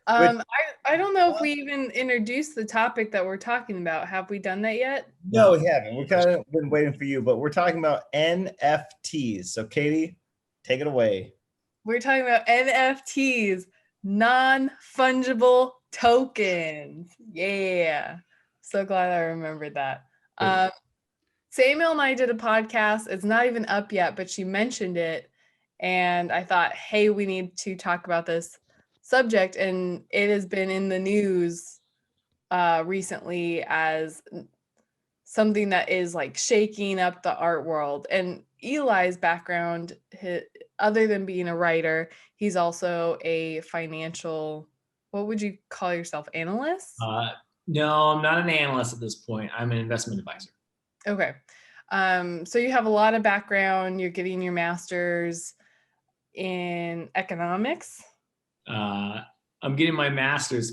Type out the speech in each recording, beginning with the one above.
Which, I don't know if we even introduced the topic that we're talking about. Have we done that yet? no, we haven't. We kind of been waiting for you, but we're talking about NFTs. So Katie, take it away. We're talking about NFTs, non-fungible tokens. Yeah. So glad I remembered that. Samuel and I did a podcast. It's not even up yet, but she mentioned it. And I thought, hey, we need to talk about this subject. And it has been in the news recently as something that is like shaking up the art world. And Eli's background, other than being a writer, he's also a financial, what would you call yourself, analyst? No, I'm not an analyst at this point. I'm an investment advisor. Okay. So you have a lot of background. You're getting your master's in economics. I'm getting my master's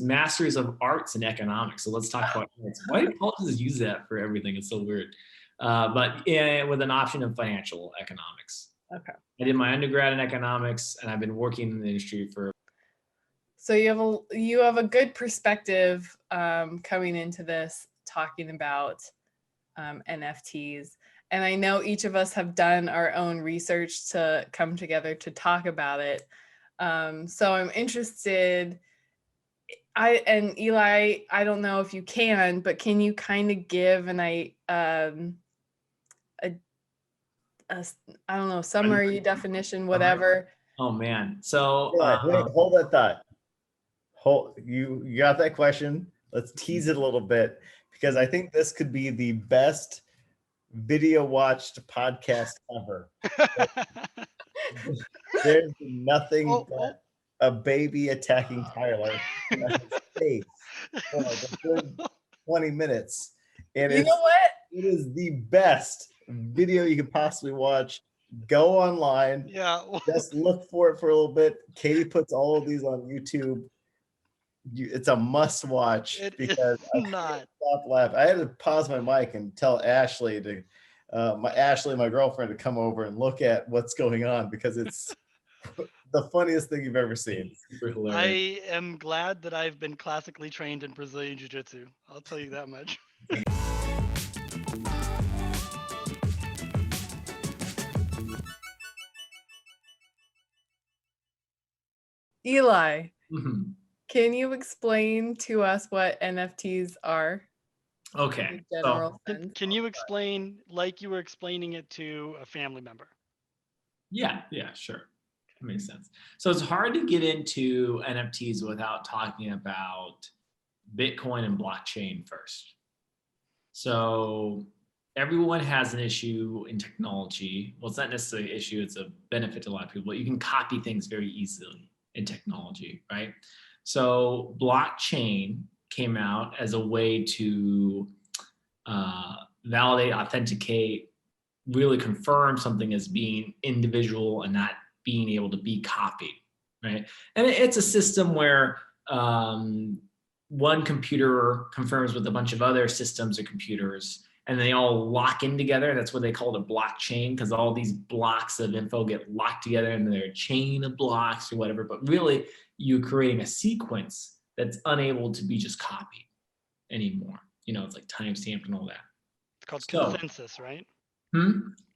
of arts and economics. So let's talk about arts. Why do colleges use that for everything? It's so weird. But with an option of financial economics. Okay. I did my undergrad in economics, and I've been working in the industry for. So you have a good perspective coming into this, talking about NFTs. And I know each of us have done our own research to come together to talk about it. So I'm interested. And Eli, I don't know if you can, but can you kind of give I don't know, summary, definition, whatever? Oh man. So wait, hold that thought. You got that question. Let's tease it a little bit, because I think this could be the best video watched podcast ever. There's nothing but a baby attacking Tyler in his face for like a good 20 minutes. And you know what? It is the best video you could possibly watch. Go online. Yeah. Just look for it for a little bit. Katie puts all of these on YouTube. It's a must watch, because I can't stop laughing. I had to pause my mic and tell Ashley my girlfriend, to come over and look at what's going on, because it's the funniest thing you've ever seen. I am glad that I've been classically trained in Brazilian Jiu-Jitsu. I'll tell you that much. Eli, can you explain to us what NFTs are? Okay. Can you explain like you were explaining it to a family member? Yeah, sure. That makes sense. So it's hard to get into NFTs without talking about Bitcoin and blockchain first. So everyone has an issue in technology. Well, it's not necessarily an issue, it's a benefit to a lot of people. You can copy things very easily in technology, right? So blockchain came out as a way to validate, authenticate, really confirm something as being individual and not being able to be copied, right? And it's a system where one computer confirms with a bunch of other systems or computers, and they all lock in together. That's what they call it, a blockchain, because all these blocks of info get locked together and they're a chain of blocks or whatever. But really, you're creating a sequence that's unable to be just copied anymore. It's like timestamped and all that. It's called consensus, right?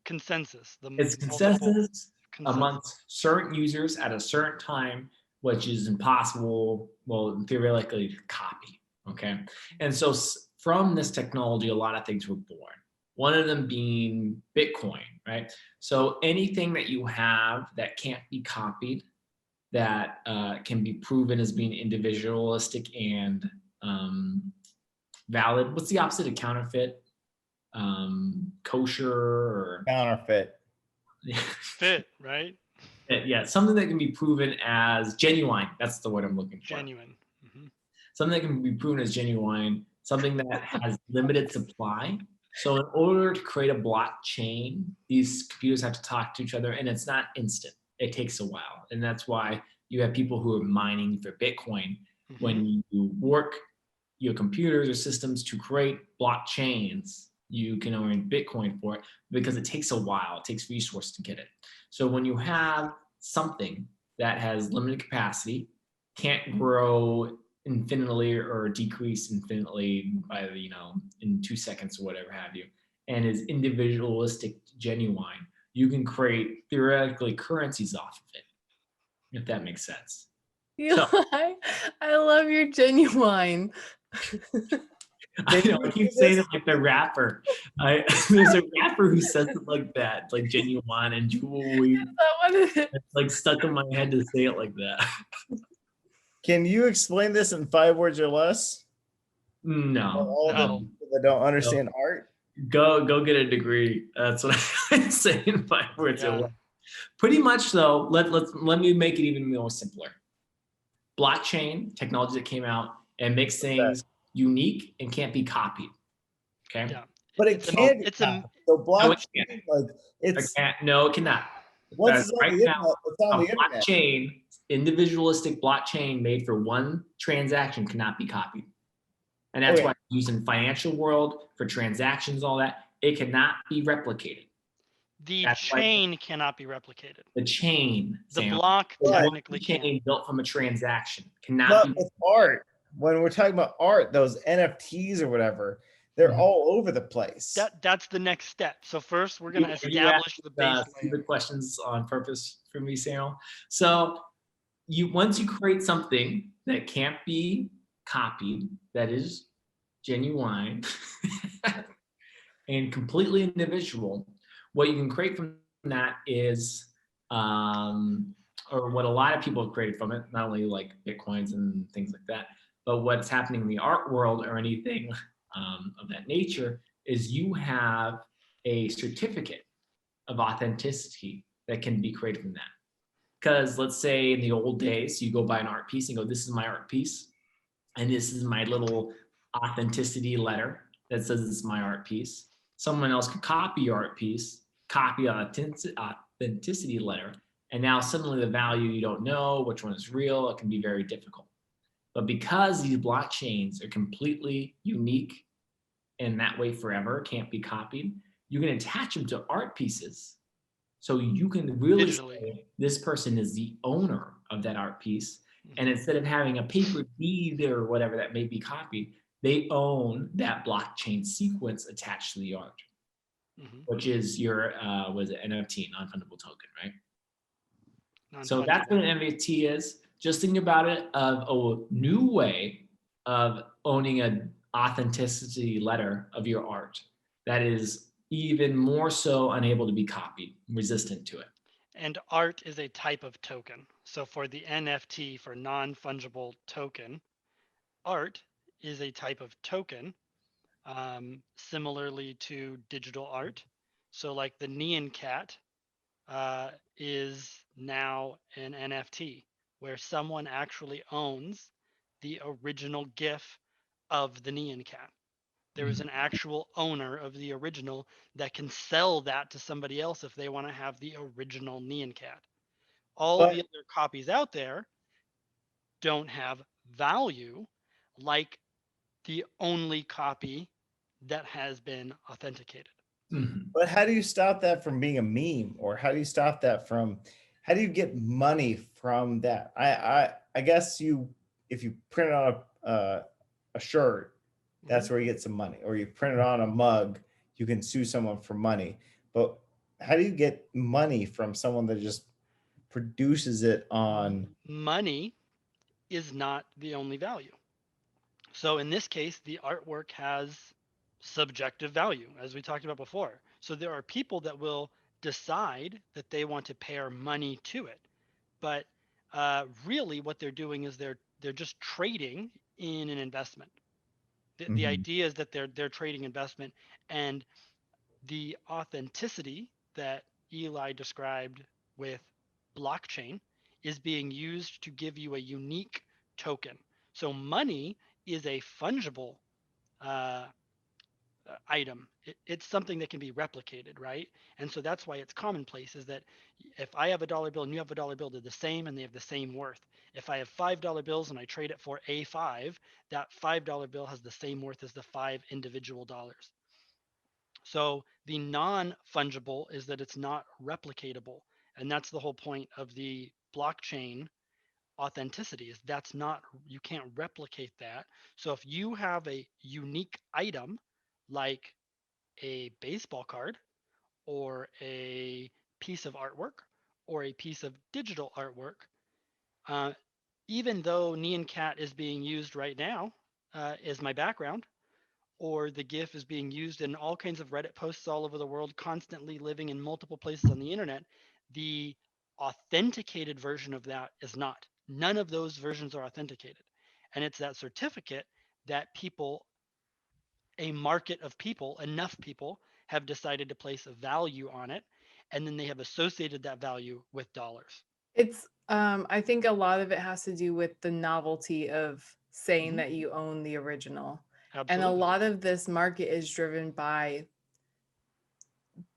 Consensus. It's consensus amongst certain users at a certain time, which is impossible, well, theoretically, to copy, okay? And so from this technology, a lot of things were born. One of them being Bitcoin, right? So anything that you have that can't be copied, that can be proven as being individualistic and valid. What's the opposite of counterfeit? Kosher or counterfeit. Fit, right? Yeah, something that can be proven as genuine. That's the word I'm looking for. Genuine. Mm-hmm. Something that can be proven as genuine, something that has limited supply. So in order to create a blockchain, these computers have to talk to each other, and it's not instant. It takes a while. And that's why you have people who are mining for Bitcoin. Mm-hmm. When you work your computers or systems to create blockchains, you can earn Bitcoin for it, because it takes a while. It takes resources to get it. So when you have something that has limited capacity can't grow infinitely or decrease infinitely by in 2 seconds or whatever have you, and is individualistic, genuine, you can create theoretically currencies off of it, if that makes sense. So I love your genuine. I know I keep saying it like the rapper. There's a rapper who says it like that, like genuine and jewelry. Is that what it is? It's like stuck in my head to say it like that. Can you explain this in 5 words or less? No. All the No. people that don't understand art. Go get a degree. That's what I'm saying in 5 words or Yeah. less. Pretty much though, let me make it even more simpler. Blockchain technology that came out and makes things unique and can't be copied. Okay. Yeah. But it can. It's a So No, it blockchain, can't. like it's No, it cannot. once Because it's on right the now, internet, it's on a the internet. blockchain, individualistic blockchain made for one transaction cannot be copied. And that's Okay. why it's used in financial world for transactions, all that. It cannot be replicated. The That's why chain cannot be replicated. the chain, The Sam, block Right. technically chain can. built from a transaction cannot But be. with art, when we're talking about art, those NFTs or whatever, they're Mhm. all over the place. That's the next step. So first we're going to Are you establish the base layer. stupid questions on purpose for me, Sam? So once you create something that can't be copied, that is genuine and completely individual, what you can create from that is, or what a lot of people have created from it, not only like Bitcoins and things like that, but what's happening in the art world or anything of that nature is you have a certificate of authenticity that can be created from that. Because let's say in the old days, you go buy an art piece and go, this is my art piece. And this is my little authenticity letter that says it's my art piece. Someone else could copy your art piece, copy authenticity letter. And now suddenly the value, you don't know which one is real. It can be very difficult. But because these blockchains are completely unique and that way forever, can't be copied, you can attach them to art pieces. So you can really say this person is the owner of that art piece. And instead of having a paper deed or whatever that may be copied, they own that blockchain sequence attached to the art, which is your was it NFT, non-fungible token, right? So that's what an NFT is. Just think about it of a new way of owning an authenticity letter of your art that is even more so unable to be copied, resistant to it. And art is a type of token. So for the NFT, for non-fungible token, art is a type of token, similarly to digital art. So like the Nyan cat is now an NFT, where someone actually owns the original GIF of the Nyan cat. There is an actual owner of the original that can sell that to somebody else if they want to have the original Nyan cat. All the other copies out there don't have value like the only copy that has been authenticated. But how do you stop that from being a meme, or how do you stop that from, how do you get money from that? I guess if you print it on a shirt, that's where you get some money, or you print it on a mug, you can sue someone for money. But how do you get money from someone that just produces it on? Money is not the only value. So in this case, the artwork has subjective value, as we talked about before. So there are people that will decide that they want to pair money to it, but really what they're doing is they're just trading in an investment. The idea is that they're trading investment, and the authenticity that Eli described with blockchain is being used to give you a unique token. So money is a fungible uh, item. It's something that can be replicated, right? And so that's why it's commonplace is that if I have a dollar bill and you have a dollar bill, they're the same and they have the same worth. If I have $5 bills and I trade it for a 5, that $5 bill has the same worth as the 5 individual dollars. So the non-fungible is that it's not replicatable. And that's the whole point of the blockchain authenticity is that's not, you can't replicate that. So if you have a unique item like a baseball card or a piece of artwork or a piece of digital artwork, uh, even though Nyan Cat is being used right now as my background, or the GIF is being used in all kinds of Reddit posts all over the world, constantly living in multiple places on the internet, the authenticated version of that is not. None of those versions are authenticated. And it's that certificate that people, a market of people, enough people, have decided to place a value on it. And then they have associated that value with dollars. It's I think a lot of it has to do with the novelty of saying Mhm. that you own the original. And a Absolutely. lot of this market is driven by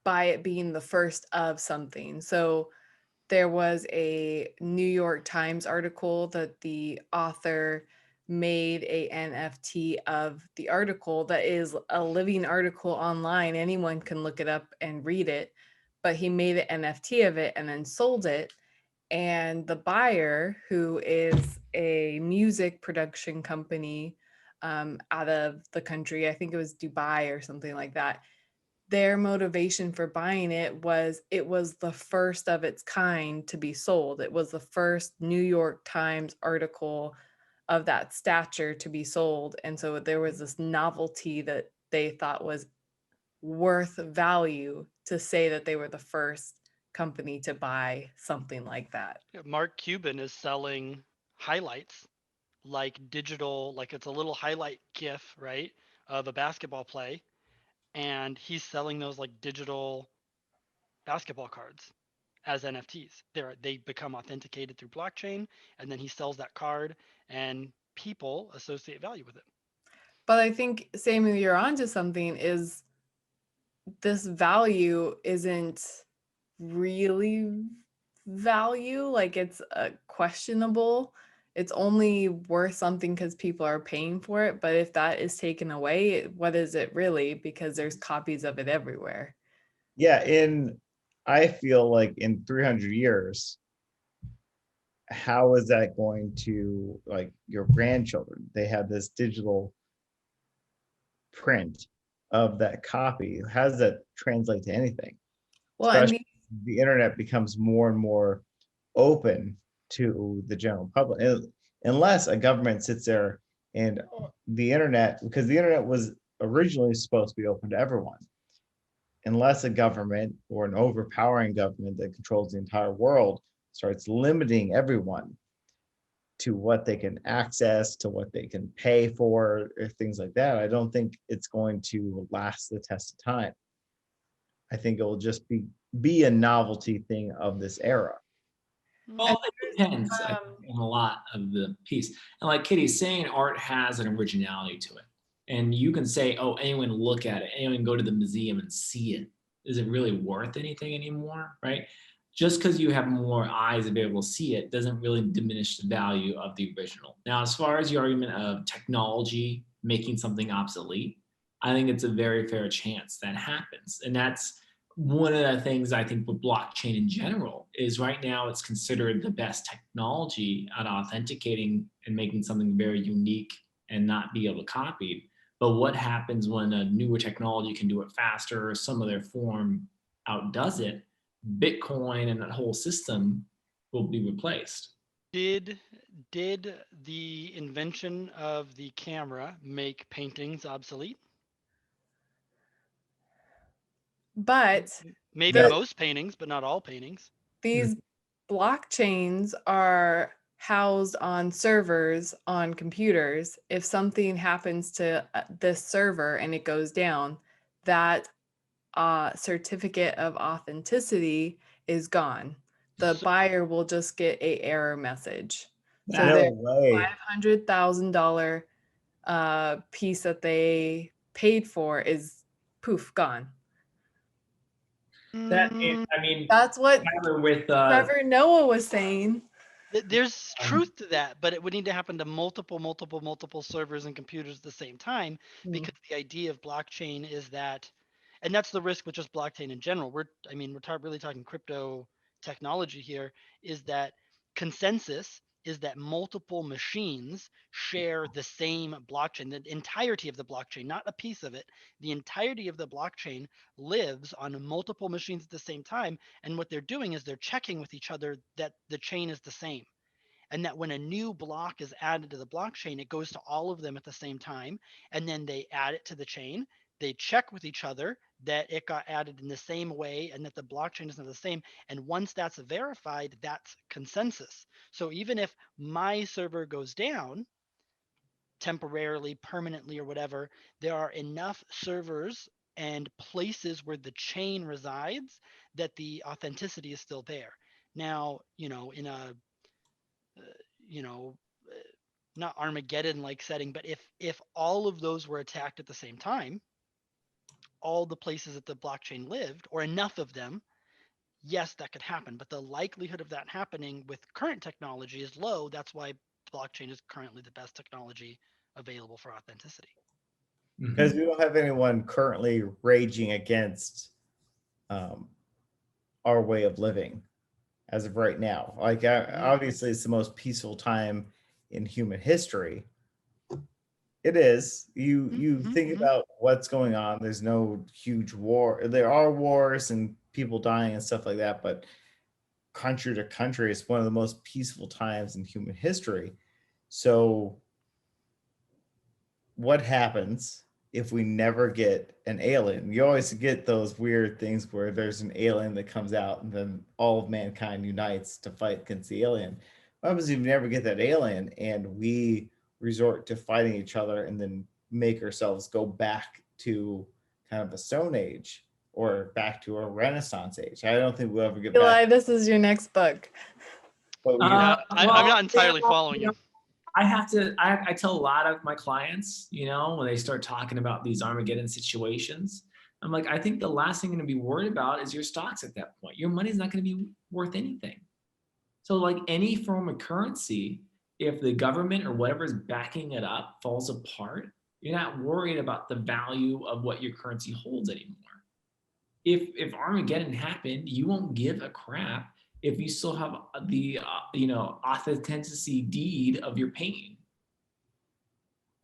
it being the first of something. So there was a New York Times article that the author made a NFT of the article that is a living article online. Anyone can look it up and read it, but he made an NFT of it and then sold it. And the buyer, who is a music production company out of the country, I think it was Dubai or something like that, their motivation for buying it was the first of its kind to be sold. It was the first New York Times article of that stature to be sold. And so there was this novelty that they thought was worth value to say that they were the first company to buy something like that. Mark Cuban is selling highlights like digital, like it's a little highlight GIF, right, of a basketball play, and he's selling those like digital basketball cards as NFTs. They become authenticated through blockchain, and then he sells that card, and people associate value with it. But I think, Samuel, you're onto something. Is this value isn't really value, like it's questionable. It's only worth something because people are paying for it, but if that is taken away, what is it really? Because there's copies of it everywhere. Yeah, I feel like in 300 years, how is that going to, like, your grandchildren? They have this digital print of that copy. How does that translate to anything? Well, and Especially the internet becomes more and more open to the general public, unless a government sits there and the internet, because the internet was originally supposed to be open to everyone, unless a government or an overpowering government that controls the entire world starts limiting everyone to what they can access, to what they can pay for, or things like that, I don't think it's going to last the test of time. I think it will just be a novelty thing of this era. Well, it depends I um, think, on a lot of the piece. And like Kitty's saying, art has an originality to it. And you can say, oh, anyone look at it, anyone can go to the museum and see it. Is it really worth anything anymore? Right? Just because you have more eyes to be able to see it doesn't really diminish the value of the original. Now, as far as the argument of technology making something obsolete, I think it's a very fair chance that happens. And that's one of the things I think with blockchain in general is right now it's considered the best technology at authenticating and making something very unique and not be able to copy. But what happens when a newer technology can do it faster or some other form outdoes it? Bitcoin and that whole system will be replaced. Did the invention of the camera make paintings obsolete? but Maybe That most paintings, but not all paintings. these blockchains are housed on servers on computers. If something happens to this server and it goes down, that certificate of authenticity is gone. The So, buyer will just get a error message. So That- their no way. $500,000 piece that they paid for is poof gone. That mm, I mean, That's what Tyler with Trevor Noah was saying. there's truth to that, but it would need to happen to multiple servers and computers at the same time, because the idea of blockchain is that, and that's the risk with just blockchain in general. Really talking crypto technology here, is that consensus is that multiple machines share the same blockchain, the entirety of the blockchain, not a piece of it. The entirety of the blockchain lives on multiple machines at the same time. And what they're doing is they're checking with each other that the chain is the same. And that when a new block is added to the blockchain, it goes to all of them at the same time. And then they add it to the chain. They check with each other that it got added in the same way and that the blockchain is not the same. And once that's verified, that's consensus. So even if my server goes down temporarily, permanently, or whatever, there are enough servers and places where the chain resides that the authenticity is still there. Now, in a not Armageddon like setting, but if all of those were attacked at the same time, all the places that the blockchain lived, or enough of them, yes, that could happen. But the likelihood of that happening with current technology is low. That's why blockchain is currently the best technology available for authenticity. Because we don't have anyone currently raging against our way of living as of right now. Like, obviously, it's the most peaceful time in human history. It is. You think about what's going on. There's no huge war. There are wars and people dying and stuff like that, but country to country, it's one of the most peaceful times in human history. So what happens if we never get an alien? You always get those weird things where there's an alien that comes out and then all of mankind unites to fight against the alien. What happens if you never get that alien and we resort to fighting each other and then make ourselves go back to kind of a Stone Age or back to a Renaissance age? I don't think we'll ever get Eli, back. this is your next book. But I'm not entirely following you. I tell a lot of my clients, when they start talking about these Armageddon situations, I'm like, I think the last thing you're going to be worried about is your stocks at that point. Your money's not going to be worth anything. So like any form of currency, if the government or whatever is backing it up falls apart, you're not worried about the value of what your currency holds anymore. If Armageddon happened, you won't give a crap if you still have the authenticity deed of your pain.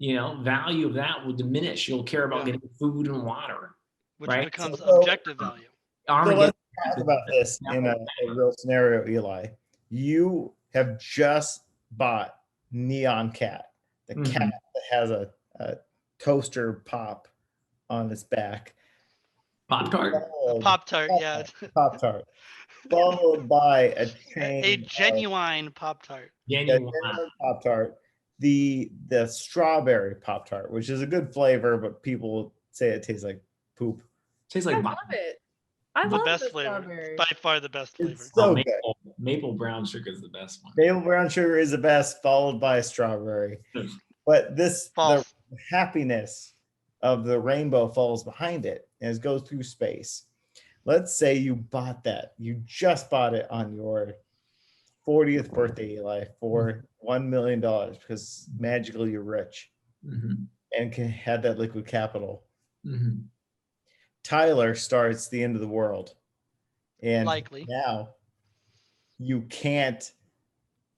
Value of that will diminish. You'll care about getting food and water, which right? becomes objective value. So let's talk about this in a real scenario, Eli. You have just bought Neon Cat, the cat that has a toaster pop on its back. Pop-Tart? Pop-Tart, yeah. Pop-Tart. Followed by a chain. A genuine Pop-Tart. Genuine Pop-Tart. The strawberry Pop-Tart, which is a good flavor, but people say it tastes like poop. Tastes like I love it. I The love best the flavor. strawberry. By far the best flavor. It's so good. Maple brown sugar is the best one. Maple brown sugar is the best, followed by strawberry. But the happiness of the rainbow falls behind it as it goes through space. Let's say you bought that. You just bought it on your 40th birthday, Eli, for $1 million because magically you're rich and can have that liquid capital. Tyler starts the end of the world. And likely now you can't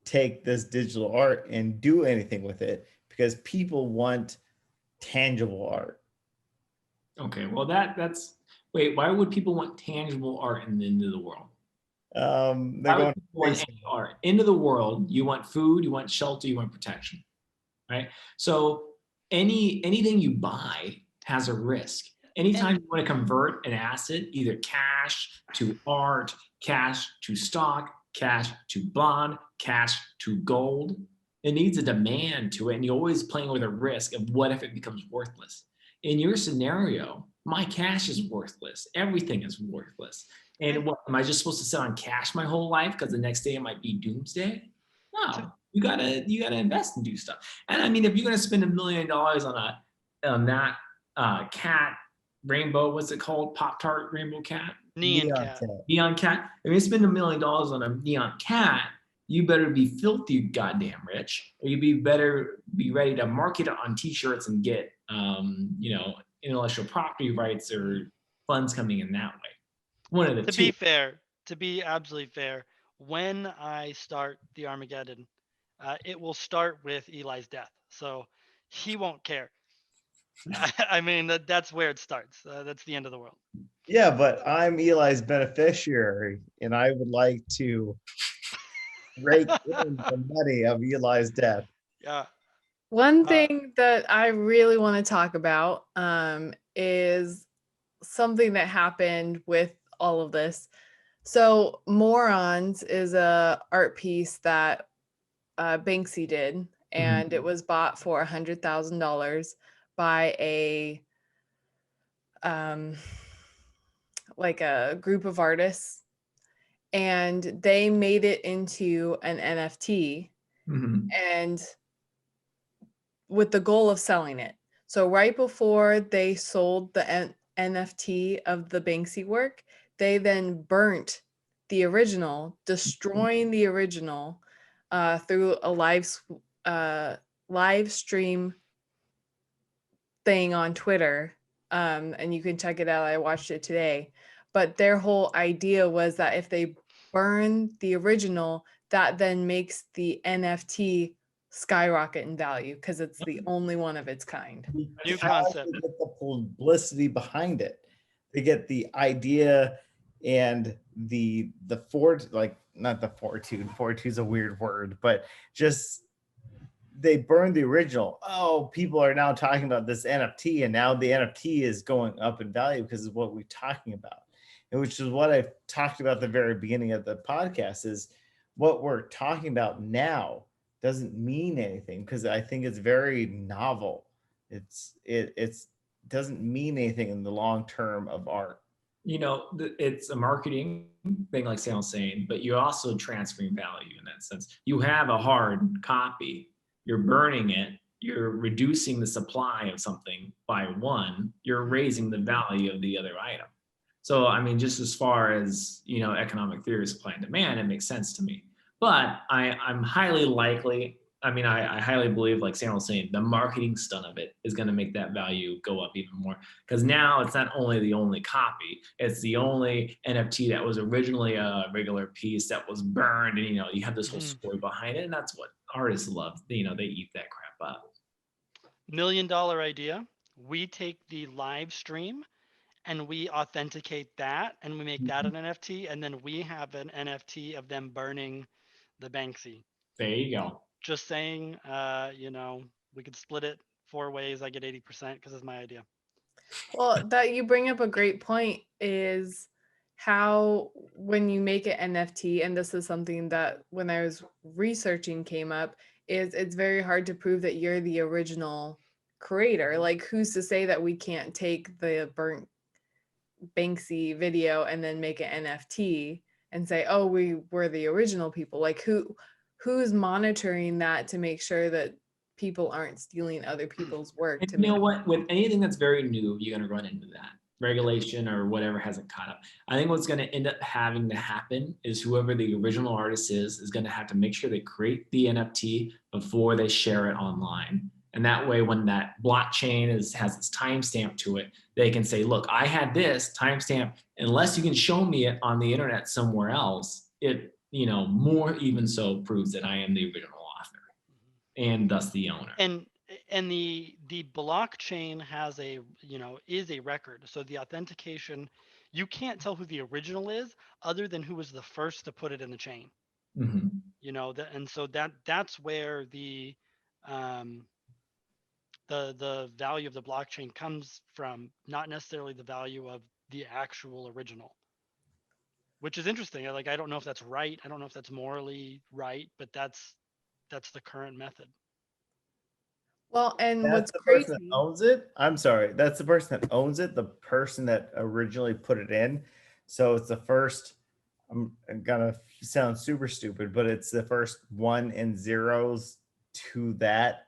take this digital art and do anything with it because people want tangible art. Okay, well that's wait, why would people want tangible art in the end of the world? They're going want any art. End of the world, you want food, you want shelter, you want protection, right? So anything you buy has a risk. Anytime you want to convert an asset, either cash to art, cash to stock, cash to bond, cash to gold, it needs a demand to it. And you're always playing with a risk of what if it becomes worthless. In your scenario, my cash is worthless. Everything is worthless. And what, am I just supposed to sit on cash my whole life because the next day it might be doomsday? No, you gotta invest and do stuff. And I mean, if you're gonna spend $1 million on that cat rainbow, what's it called? Pop-Tart rainbow cat? Neon cat. Neon cat. If you spend $1 million on a neon cat, you better be filthy goddamn rich, or you better be ready to market it on t-shirts and get intellectual property rights or funds coming in that way. One of the two. To be absolutely fair, when I start the Armageddon, it will start with Eli's death. So he won't care. I mean, that's where it starts. That's the end of the world. Yeah, but I'm Eli's beneficiary, and I would like to rake in the money of Eli's death. Yeah. One thing that I really want to talk about is something that happened with all of this. So Morons is a art piece that Banksy did, and it was bought for $100,000 by a like a group of artists, and they made it into an NFT, and with the goal of selling it. So right before they sold the NFT of the Banksy work, they then burnt the original, destroying the original through a live stream thing on Twitter. And you can check it out. I watched it today. But their whole idea was that if they burn the original, that then makes the NFT skyrocket in value because it's the only one of its kind. New concept. They get the publicity behind it. They get the idea and the like not the fortitude. Fortitude is a weird word, but just they burned the original. Oh, people are now talking about this NFT, and now the NFT is going up in value because of what we're talking about, and which is what I talked about at the very beginning of the podcast. Is what we're talking about now doesn't mean anything because I think it's very novel. It's doesn't mean anything in the long term of art. It's a marketing thing, like Sam was saying, but you're also transferring value in that sense. You have a hard copy, you're burning it, you're reducing the supply of something by one, you're raising the value of the other item. So, I mean, just as far as, economic theory of supply and demand, it makes sense to me. But I'm highly likely, I highly believe, like Sam was saying, the marketing stunt of it is going to make that value go up even more. Because now it's not only the only copy, it's the only NFT that was originally a regular piece that was burned. And, you have this whole story behind it. And that's what artists love. They eat that crap up. $1 million idea. We take the live stream and we authenticate that and we make that an NFT. And then we have an NFT of them burning the Banksy. There you go. Just saying, we could split it 4 ways. I get 80% because it's my idea. Well, that you bring up a great point is how when you make an NFT, and this is something that when I was researching came up, is it's very hard to prove that you're the original creator. Like, who's to say that we can't take the burnt Banksy video and then make an NFT and say, oh, we were the original people? Like, who's monitoring that to make sure that people aren't stealing other people's work? And you know what? With anything that's very new, you're going to run into that. Regulation or whatever hasn't caught up. I think what's going to end up having to happen is whoever the original artist is going to have to make sure they create the NFT before they share it online. And that way, when that blockchain has its timestamp to it, they can say, look, I had this timestamp. Unless you can show me it on the internet somewhere else, it, more even so proves that I am the original author and thus the owner. And the blockchain has is a record. So the authentication, you can't tell who the original is other than who was the first to put it in the chain. And so that's where the value of the blockchain comes from, not necessarily the value of the actual original, which is interesting. Like, I don't know if that's right. I don't know if that's morally right, but that's the current method. Well, and that's what's the crazy, person that owns it. I'm sorry, that's the person that owns it, the person that originally put it in. So it's the first, I'm gonna sound super stupid, but it's the first 1 and 0s to that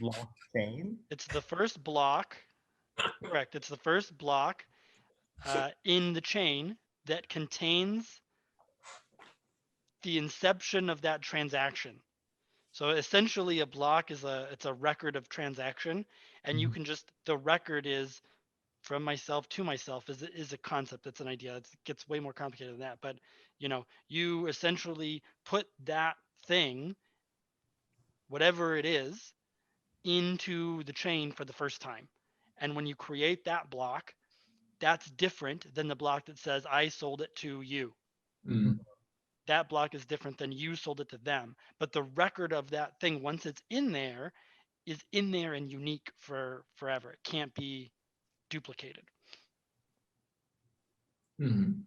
blockchain. It's the first block. Correct. It's the first block in the chain that contains the inception of that transaction. So essentially, a block is it's a record of transaction, and you can just, the record is from myself to myself is a concept. It's an idea. It gets way more complicated than that. But you essentially put that thing whatever it is, into the chain for the first time. And when you create that block, that's different than the block that says I sold it to you. Mm. That block is different than you sold it to them. But the record of that thing, once it's in there, is in there and unique for forever. It can't be duplicated. Mhm.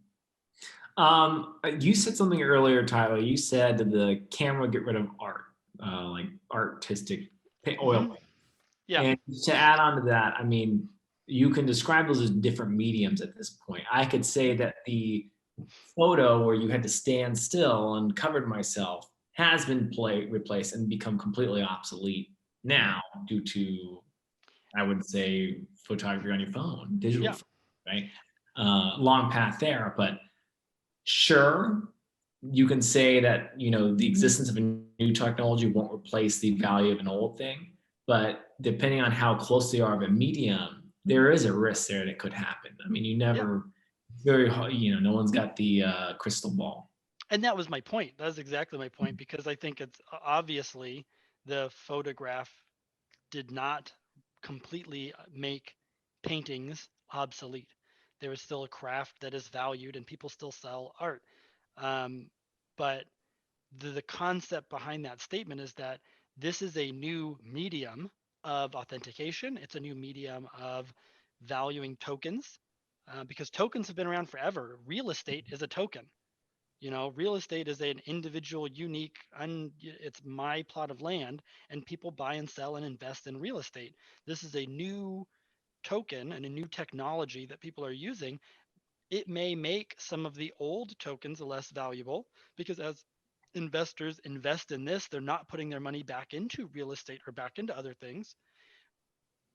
You said something earlier, Tyler. You said that the camera would get rid of art, like artistic oil. Mhm. Yeah. And to add on to that, I mean, you can describe those as different mediums at this point. I could say that the photo where you had to stand still and covered myself has been replaced and become completely obsolete now due to, I would say, photography on your phone, digital, Yeah. phone, right? Long path there, but sure, you can say that, you know, the existence of a new technology won't replace the value of an old thing, but depending on how close they are of a medium, there is a risk there that could happen. I mean, you never, very hard, you know, no one's got the crystal ball. And that was my point. That was exactly my point, because I think it's obviously the photograph did not completely make paintings obsolete. There is still a craft that is valued and people still sell art. But the concept behind that statement is that this is a new medium of authentication. It's a new medium of valuing tokens, because tokens have been around forever. Real estate is a token. You know, real estate is an individual, unique, it's my plot of land, and people buy and sell and invest in real estate. This is a new token and a new technology that people are using. It may make some of the old tokens less valuable, because as investors invest in this, they're not putting their money back into real estate or back into other things.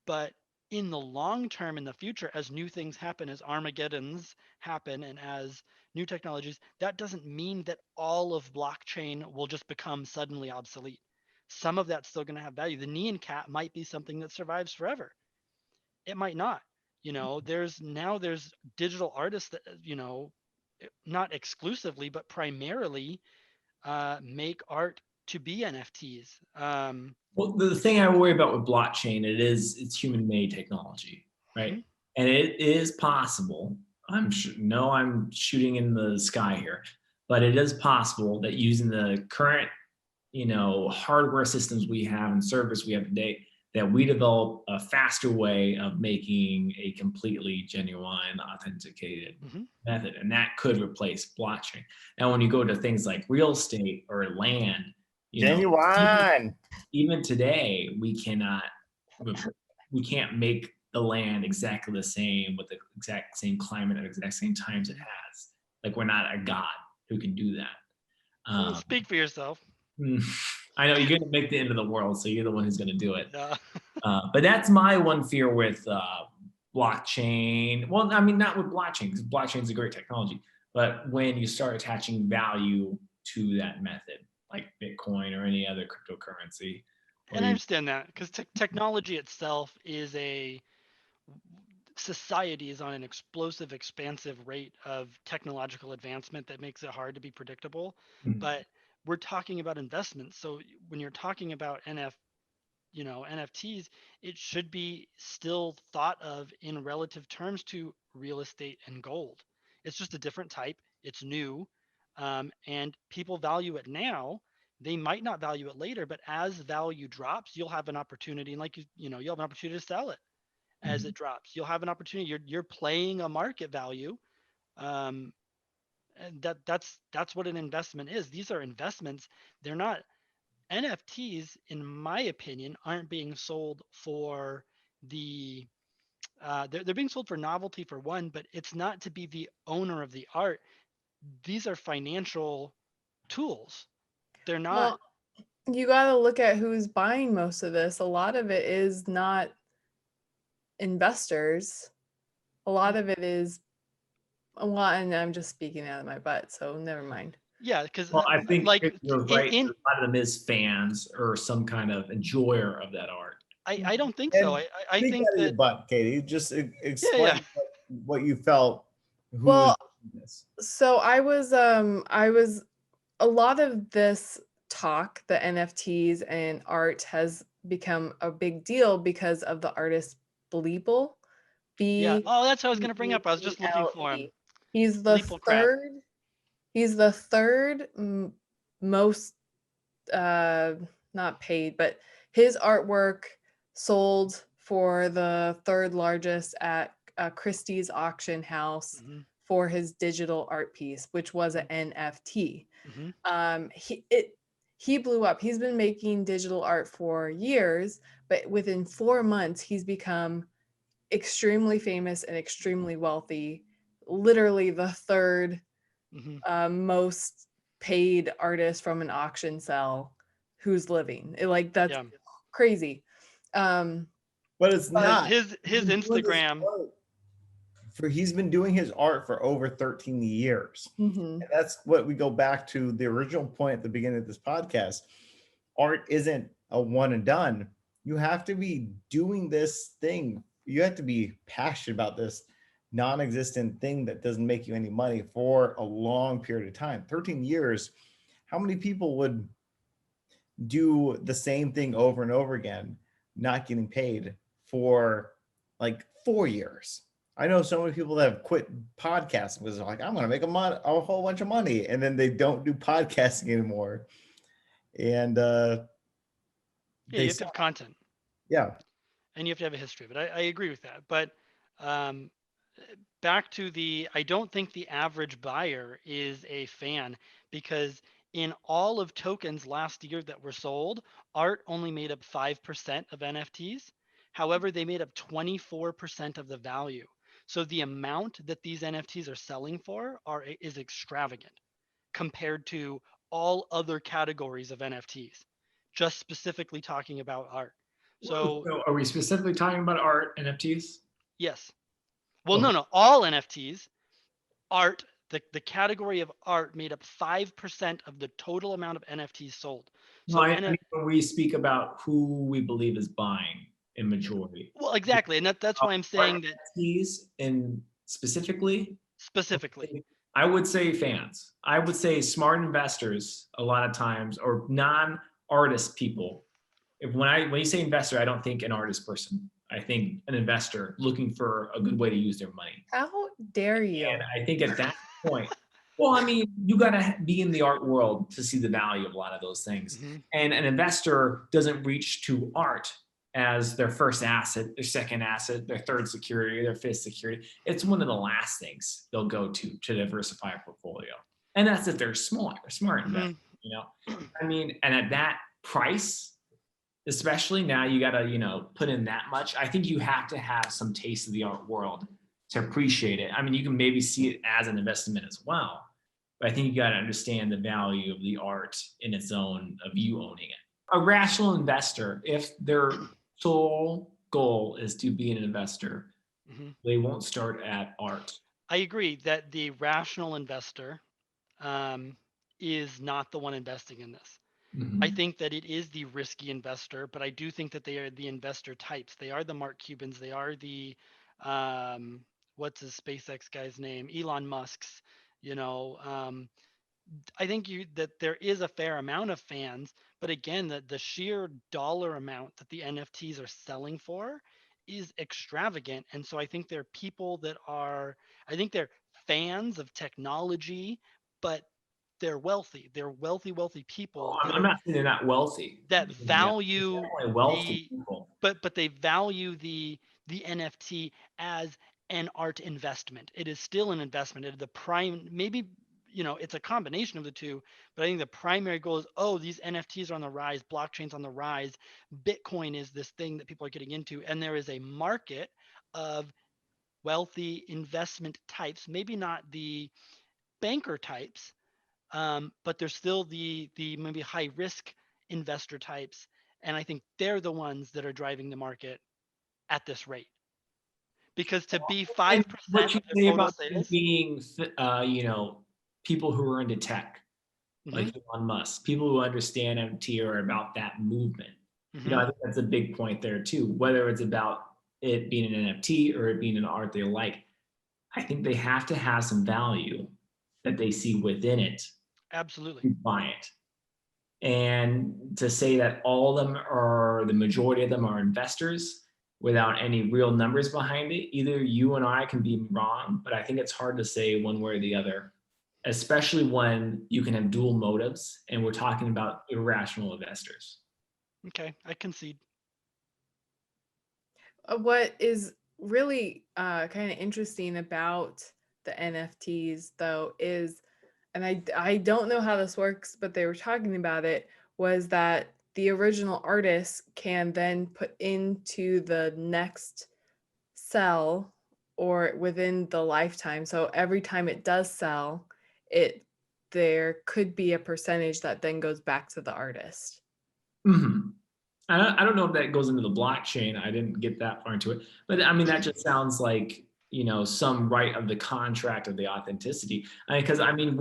But in the long term, in the future, as new things happen, as Armageddons happen, and as new technologies, that doesn't mean that all of blockchain will just become suddenly obsolete. Some of that's still going to have value. The Neon cat might be something that survives forever. It might not. You know, there's digital artists that, you know, not exclusively, but primarily make art to be NFTs. Well, the thing I worry about with blockchain, it's human-made technology, right? Mhm. And it is possible. I'm shooting in the sky here, but it is possible that using the current, you know, hardware systems we have and service we have today, that we develop a faster way of making a completely genuine, authenticated Mhm. method, and that could replace blockchain. Now, when you go to things like real estate or land, you know, Genuine. even today, we can't make the land exactly the same with the exact same climate at exact same times it has. Like, we're not a god who can do that. Speak for yourself. I know you're going to make the end of the world, so you're the one who's going to do it. Yeah. But that's my one fear with blockchain. Well, I mean, not with blockchain, because blockchain is a great technology, but when you start attaching value to that method, like Bitcoin or any other cryptocurrency. And I understand that, because technology itself is society is on an explosive, expansive rate of technological advancement that makes it hard to be predictable. But we're talking about investments. So when you're talking about NFTs, it should be still thought of in relative terms to real estate and gold. It's just a different type. It's new, and people value it now. They might not value it later, but as value drops, you'll have an opportunity, and like you'll have an opportunity to sell it as it drops. You'll have an opportunity. You're playing a market value, and that's what an investment is. These are investments. They're not NFTs, in my opinion, aren't being sold for the they're being sold for novelty for one, but it's not to be the owner of the art. These are financial tools. They're not. Well, you got to look at who's buying most of this. A lot of it is not investors. A lot of it is a lot, and I'm just speaking out of my butt, so never mind. Yeah, because Well, I think like you're right. in A lot of them is fans or some kind of enjoyer of that art. I don't think And so. I speak think out of your that butt, Katie. Just yeah, explain what you felt. Who Well, was this? so I was a lot of this talk, the NFTs and art has become a big deal because of the artist Bleeple. Yeah. Oh, that's what I was gonna bring up. I was just looking for him. He's the Bleeple crap. third. He's the third most not paid, but his artwork sold for the third largest at Christie's auction house for his digital art piece, which was an NFT. He blew up. He's been making digital art for years, but within 4 months, he's become extremely famous and extremely wealthy. Literally the third most paid artist from an auction sell who's living. That's crazy. But it's not his Instagram. He's been doing his art for over 13 years. And that's what we go back to the original point at the beginning of this podcast. Art isn't a one and done. You have to be doing this thing. You have to be passionate about this non-existent thing that doesn't make you any money for a long period of time. 13 years. How many people would do the same thing over and over again, not getting paid for like 4 years? I know so many people that have quit podcasting because they're like, I'm going to make a whole bunch of money. And then they don't do podcasting anymore. And you have to have content. Yeah. And you have to have a history. But I agree with that. But back to I don't think the average buyer is a fan, because in all of tokens last year that were sold, art only made up 5% of NFTs. However, they made up 24% of the value. So the amount that these NFTs are selling for is extravagant compared to all other categories of NFTs, just specifically talking about art. So are we specifically talking about art NFTs? Yes. Well, no, all NFTs. Art, the category of art made up 5% of the total amount of NFTs sold. So I mean, when we speak about who we believe is buying in majority. Well, exactly. And that's why I'm saying that NFTs and specifically, I would say fans. I would say smart investors a lot of times, or non-artist people. When you say investor, I don't think an artist person. I think an investor looking for a good way to use their money. How dare you? And I think at that point, well, I mean, you got to be in the art world to see the value of a lot of those things. And an investor doesn't reach to art as their first asset, their second asset, their third security, their fifth security. It's one of the last things they'll go to diversify a portfolio. And that's if they're smart investors, I mean, and at that price, especially now, you got to, put in that much. I think you have to have some taste of the art world to appreciate it. I mean, you can maybe see it as an investment as well, but I think you got to understand the value of the art in its own, of you owning it. A rational investor, if their sole goal is to be an investor, they won't start at art. I agree that the rational investor is not the one investing in this. I think that it is the risky investor, but I do think that they are the investor types. They are the Mark Cubans. They are the, what's his SpaceX guy's name? Elon Musk's, I think that there is a fair amount of fans, but again, the sheer dollar amount that the NFTs are selling for is extravagant. And so I think there are people that I think they're fans of technology, but they're wealthy. They're wealthy people. I'm not saying they're not wealthy. That value wealthy people. But they value the NFT as an art investment. It is still an investment. It is the prime, maybe, it's a combination of the two, but I think the primary goal is, these NFTs are on the rise, blockchain's on the rise, Bitcoin is this thing that people are getting into, and there is a market of wealthy investment types, maybe not the banker types, but there's still the maybe high risk investor types, and I think they're the ones that are driving the market at this rate. Because to be 5% what you of the say total about sales, being, people who are into tech, like Elon Musk, people who understand MT or about that movement. I think that's a big point there too. Whether it's about it being an NFT or it being an art they like, I think they have to have some value that they see within it. Absolutely. To buy it. And to say that all of them or the majority of them are investors without any real numbers behind it, either you and I can be wrong, but I think it's hard to say one way or the other, especially when you can have dual motives and we're talking about irrational investors. Okay, I concede. What is really kind of interesting about the NFTs though is, and I don't know how this works, but they were talking about it, was that the original artist can then put into the next sell or within the lifetime. So every time it does sell, there could be a percentage that then goes back to the artist. Mm-hmm. I don't know if that goes into the blockchain. I didn't get that far into it, but I mean, that just sounds like, some right of the contract of the authenticity. Because I mean,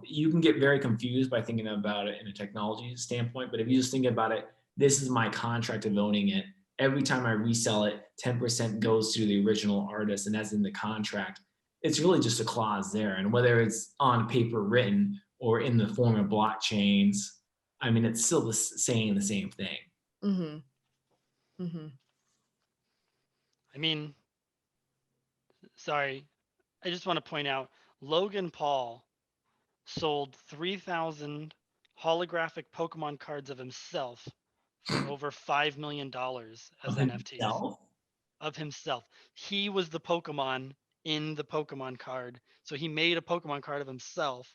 you can get very confused by thinking about it in a technology standpoint, but if you just think about it, this is my contract of owning it. Every time I resell it, 10% goes to the original artist, and that's in the contract. It's really just a clause there. And whether it's on paper written or in the form of blockchains, I mean, it's still saying the same thing. Mm-hmm. Mm-hmm. I mean, sorry, I just want to point out Logan Paul sold 3,000 holographic Pokemon cards of himself for over $5 million as Of NFTs. himself? Of himself. He was the Pokemon in the Pokemon card. So he made a Pokemon card of himself,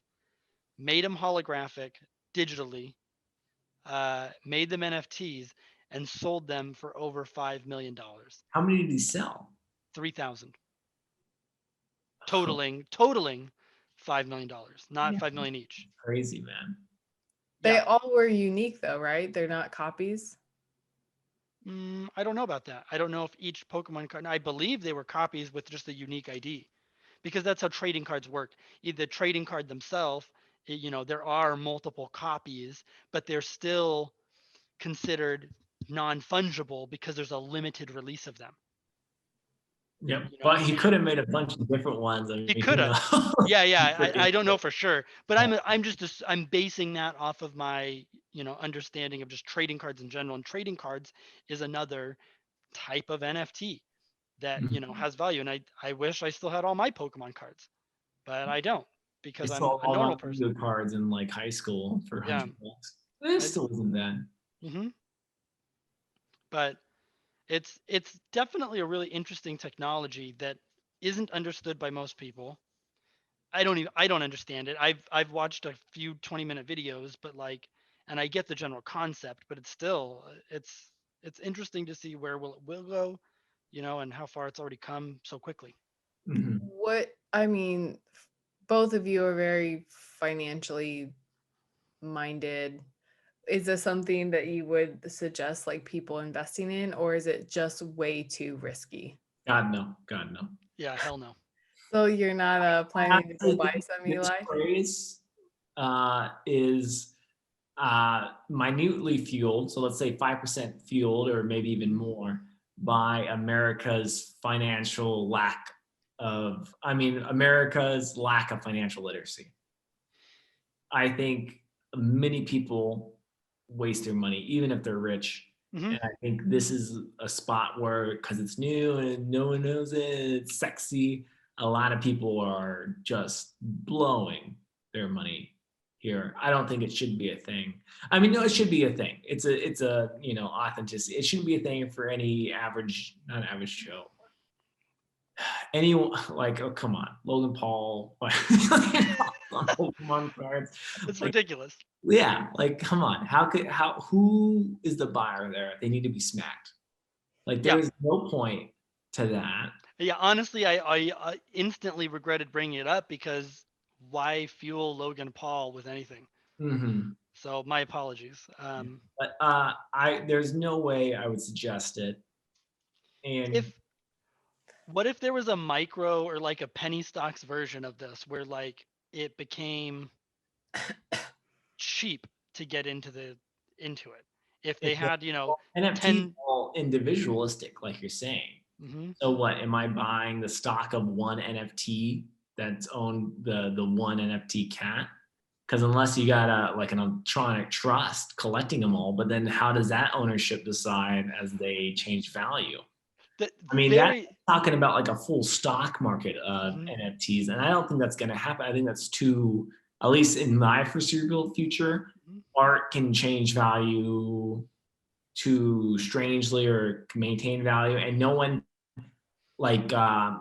made them holographic digitally, made them NFTs, and sold them for over $5 million. How many did he sell? 3,000. Totaling $5 million, not Yeah. $5 million each. Crazy, man. They Yeah. all were unique though, right? They're not copies. I don't know about that. I don't know if each Pokemon card, I believe they were copies with just a unique ID, because that's how trading cards work. The trading card themselves, there are multiple copies, but they're still considered non-fungible because there's a limited release of them. Yep. You know But what I he mean? could have made a bunch of different ones. I mean, He could have. Yeah. I don't know for sure, but I'm basing that off of my understanding of just trading cards in general. And trading cards is another type of NFT that has value. And I wish I still had all my Pokemon cards, but I don't, I because I'm saw a all normal my person. video cards in like high school for Yeah. $100. It still isn't bad. But it's definitely a really interesting technology that isn't understood by most people. I don't understand it. I've watched a few 20-minute videos, but and I get the general concept, but it's still it's interesting to see where will go, and how far it's already come so quickly. Mm-hmm. Both of you are very financially minded. Is this something that you would suggest like people investing in, or is it just way too risky? God no. Yeah, hell no. So you're not planning to go buy some, this Eli? phrase is minutely fueled. So let's say 5% fueled, or maybe even more, by America's America's lack of financial literacy. I think many people waste their money, even if they're rich. Mm-hmm. And I think this is a spot where, because it's new and no one knows it, it's sexy, a lot of people are just blowing their money here. I don't think it should be a thing. I mean, no, it should be a thing. It's a authenticity. It shouldn't be a thing for any not average Joe. Anyone, like, oh, come on, Logan Paul, Pokemon cards. It's ridiculous. Yeah, like, come on. Who is the buyer there? They need to be smacked. Like, there is no point to that. Yeah, honestly, I instantly regretted bringing it up, because why fuel Logan Paul with anything? Mm-hmm. So my apologies. But there's no way I would suggest it. And what if there was a micro or like a penny stocks version of this, where like it became cheap to get into it? If they had, NFTs 10 all individualistic, like you're saying. Mm-hmm. So what, am I buying the stock of one NFT that's owned the one NFT cat? Because unless you got an electronic trust collecting them all, but then how does that ownership decide as they change value? I mean, that's talking about like a full stock market of NFTs, and I don't think that's going to happen. I think that's too, at least in my foreseeable future, art can change value too strangely or maintain value, and no one like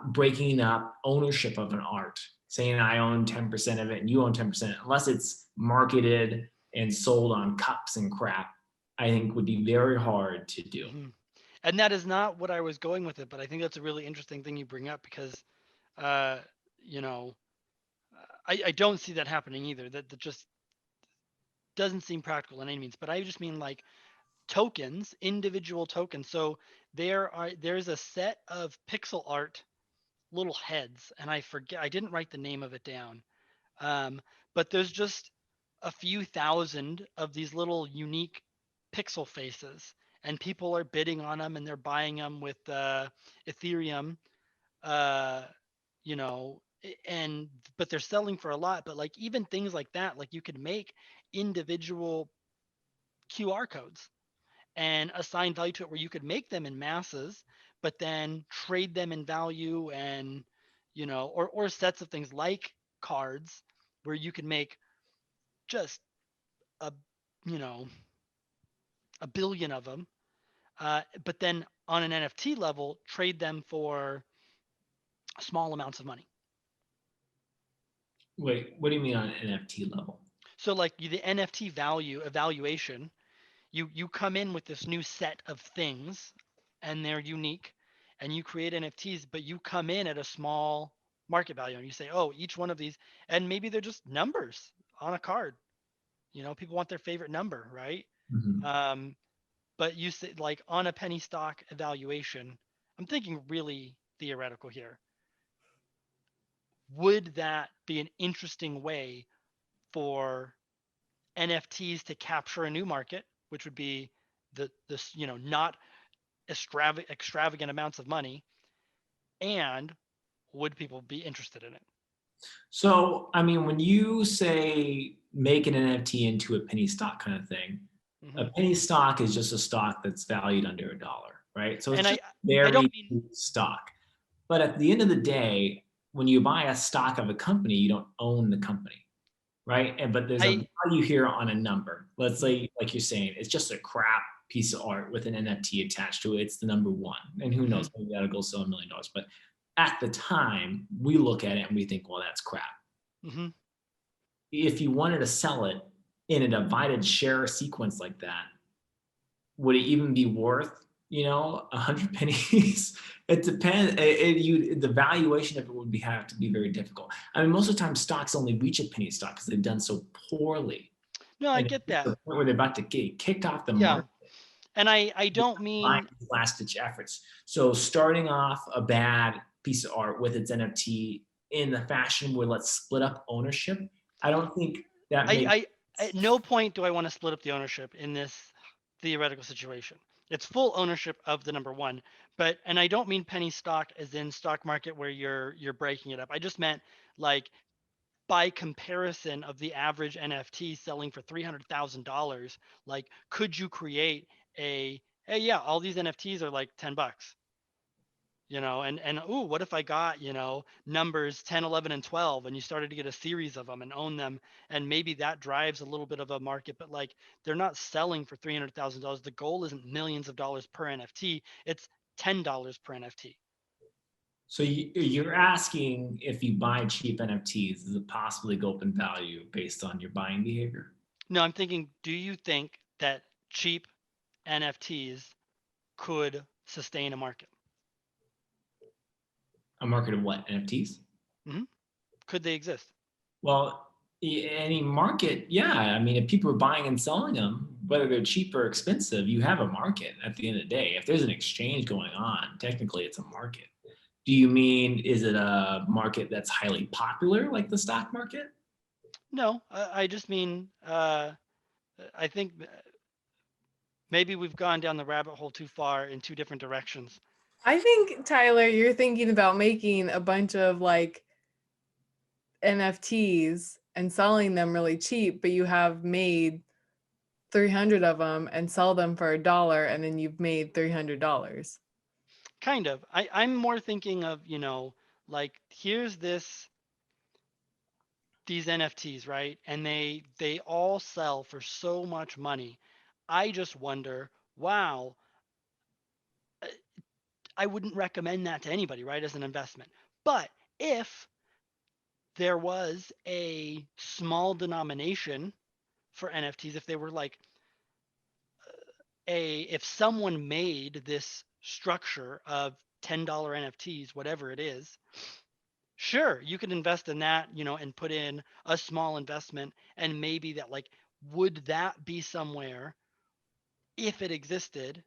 breaking up ownership of an art, saying I own 10% of it and you own 10%, unless it's marketed and sold on cups and crap, I think would be very hard to do. And that is not what I was going with it, but I think that's a really interesting thing you bring up because, you know, I don't see that happening either. That just doesn't seem practical in any means. But I just mean like tokens, individual tokens. So there's a set of pixel art little heads, and I forget, I didn't write the name of it down. But there's just a few thousand of these little unique pixel faces, and people are bidding on them and they're buying them with Ethereum, you know, but they're selling for a lot. But like even things like that, like you could make individual QR codes and assign value to it, where you could make them in masses, but then trade them in value, and you know, or sets of things like cards, where you could make just a, you know, a billion of them, but then on an NFT level, trade them for small amounts of money. Wait, what do you mean on an NFT level? So like the NFT value evaluation, you come in with this new set of things, and they're unique, and you create NFTs, but you come in at a small market value, and you say, oh, each one of these, and maybe they're just numbers on a card. You know, people want their favorite number, right? But you say like on a penny stock evaluation, I'm thinking really theoretical here. Would that be an interesting way for NFTs to capture a new market, which would be this, you know, not extravagant amounts of money, and would people be interested in it? So, I mean, when you say make an NFT into a penny stock kind of thing, a penny stock is just a stock that's valued under $1, right? So it's just very stock. But at the end of the day, when you buy a stock of a company, you don't own the company, right? But there's a value here on a number. Let's say, like you're saying, it's just a crap piece of art with an NFT attached to it. It's the number one, and who knows, maybe that'll go sell $1 million. But at the time, we look at it and we think, well, that's crap. If you wanted to sell it in a divided share sequence like that, would it even be worth, you know, 100 pennies? It depends. The valuation of it would have to be very difficult. I mean, most of the time stocks only reach a penny stock because they've done so poorly. No, I get that. The point where they're about to get kicked off the market. And I don't mean last ditch efforts. So starting off a bad piece of art with its NFT in the fashion where let's split up ownership, I don't think that makes at no point do I want to split up the ownership in this theoretical situation. It's full ownership of the number one, and I don't mean penny stock as in stock market where you're breaking it up. I just meant like by comparison of the average NFT selling for $300,000, like could you create hey, yeah, all these NFTs are like $10, you know, and ooh, what if I got, you know, numbers 10, 11, and 12, and you started to get a series of them and own them, and maybe that drives a little bit of a market, but like they're not selling for $300,000. The goal isn't millions of dollars per NFT, it's $10 per NFT. So you're asking if you buy cheap NFTs, does it possibly go up in value based on your buying behavior? No, I'm thinking, do you think that cheap NFTs could sustain a market? A market of what? NFTs? Could they exist? Well, any market, yeah. I mean, if people are buying and selling them, whether they're cheap or expensive, you have a market at the end of the day. If there's an exchange going on, technically it's a market. Do you mean, is it a market that's highly popular like the stock market? No, I just mean, I think maybe we've gone down the rabbit hole too far in two different directions. I think, Tyler, you're thinking about making a bunch of like NFTs and selling them really cheap, but you have made 300 of them and sell them for $1 and then you've made $300. Kind of. I'm more thinking of, like here's these NFTs, right? And they all sell for so much money. I just wonder, wow, I wouldn't recommend that to anybody, right, as an investment. But if there was a small denomination for NFTs, if they were like if someone made this structure of $10 NFTs, whatever it is, sure, you could invest in that, and put in a small investment, and maybe that, like, would that be somewhere if it existed?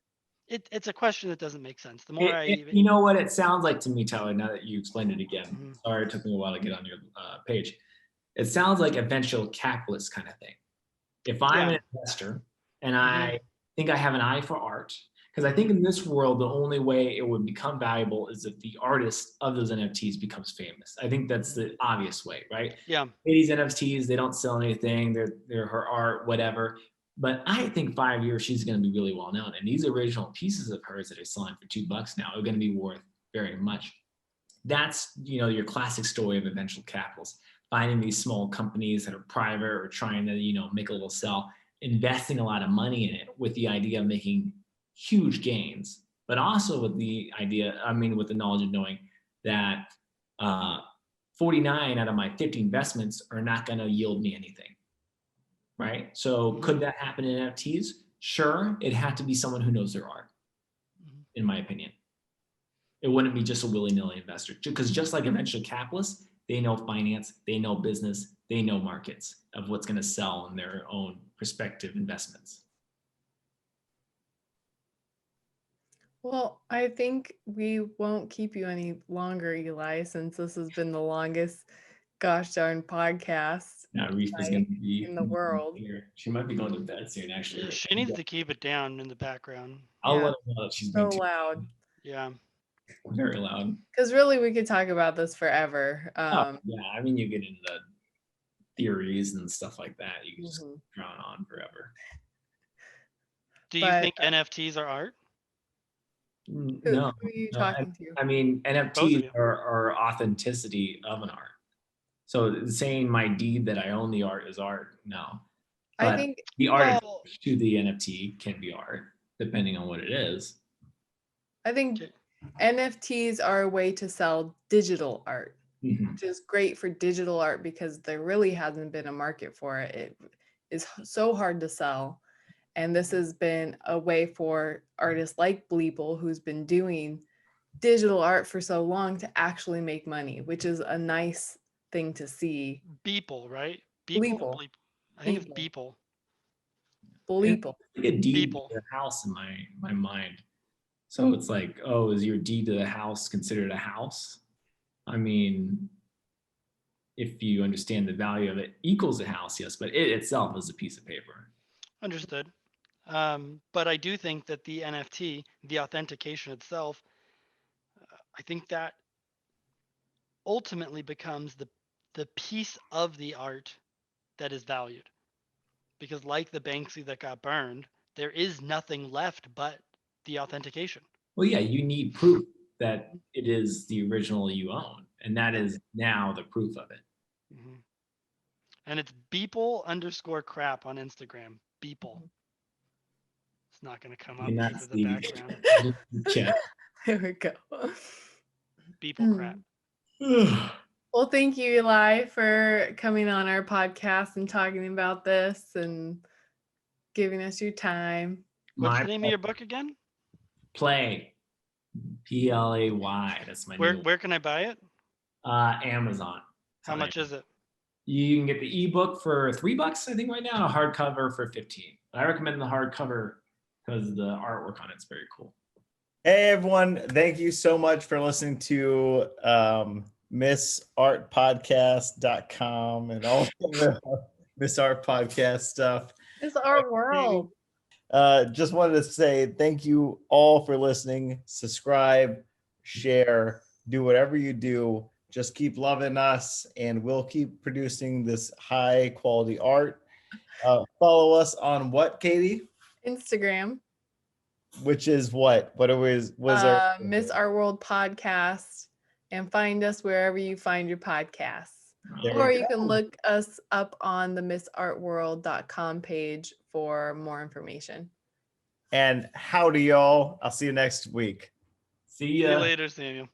It's a question that doesn't make sense. The more You know what it sounds like to me, Tyler, now that you explained it again. Mhm. Sorry, it took me a while to get on your page. It sounds like a venture capitalist kind of thing. If I'm an investor and I think I have an eye for art, because I think in this world, the only way it would become valuable is if the artist of those NFTs becomes famous. I think that's the obvious way, right? Yeah. These NFTs, they don't sell anything. They're her art, whatever. But I think 5 years, she's going to be really well known. And these original pieces of hers that are selling for $2 now are going to be worth very much. That's, your classic story of a venture capitalist, finding these small companies that are private or trying to, make a little sell, investing a lot of money in it with the idea of making huge gains, but also with the with the knowledge of knowing that 49 out of my 50 investments are not going to yield me anything. Right? So could that happen in NFTs? Sure. It had to be someone who knows their art, in my opinion. It wouldn't be just a willy-nilly investor, because just like a venture capitalist, they know finance, they know business, they know markets of what's going to sell in their own prospective investments. Well, I think we won't keep you any longer, Eli, since this has been the longest gosh darn podcast Now, Reef is going to be in the world. here. She might be going to bed soon, actually. Yeah, she needs to keep it down in the background. I'll let her know that she's so being loud. Yeah. Very loud. Because really, we could talk about this forever. Yeah, I mean, you get into the theories and stuff like that. You can just drown on forever. Do you think NFTs are art? No. Who are you talking to? I mean, NFTs are authenticity of an art. So saying my deed that I own the art is art, no. But I think the art to the NFT can be art, depending on what it is. I think NFTs are a way to sell digital art, which is great for digital art because there really hasn't been a market for it. It is so hard to sell. And this has been a way for artists like Bleeple, who's been doing digital art for so long, to actually make money, which is a nice thing to see. Beeple, right? Bleeple. I think it's Beeple. Bleeple. Like a deed to the house in my mind. So it's like, oh, is your deed to the house considered a house? I mean, if you understand the value of it equals a house, yes, but it itself is a piece of paper. Understood. But I do think that the NFT, the authentication itself, I think that ultimately becomes the piece of the art that is valued. Because like the Banksy that got burned, there is nothing left but the authentication. Well, yeah, you need proof that it is the original you own, and that is now the proof of it. And it's Beeple_crap on Instagram. Beeple. It's not going to come up because of the background. There we go. Beeple crap. Well, thank you, Eli, for coming on our podcast and talking about this and giving us your time. What's the name of your book again? Play. PLAY. That's my name. Where can I buy it? Amazon. How much is it? You can get the ebook for $3, I think, right now, and a hardcover for $15. I recommend the hardcover because the artwork on it's very cool. Hey everyone, thank you so much for listening to MissArtPodcast.com and all the Miss Art Podcast stuff. It's our world. Just wanted to say thank you all for listening. Subscribe, share, do whatever you do just keep loving us, and we'll keep producing this high quality art. Follow us on what, Katie? Instagram. Which is what? What was our Miss Art World podcast, and find us wherever you find your podcasts. There Or we you can go. look us up on the missartworld.com page for more information. And howdy, y'all. I'll see you next week. See See ya. you later, Samuel.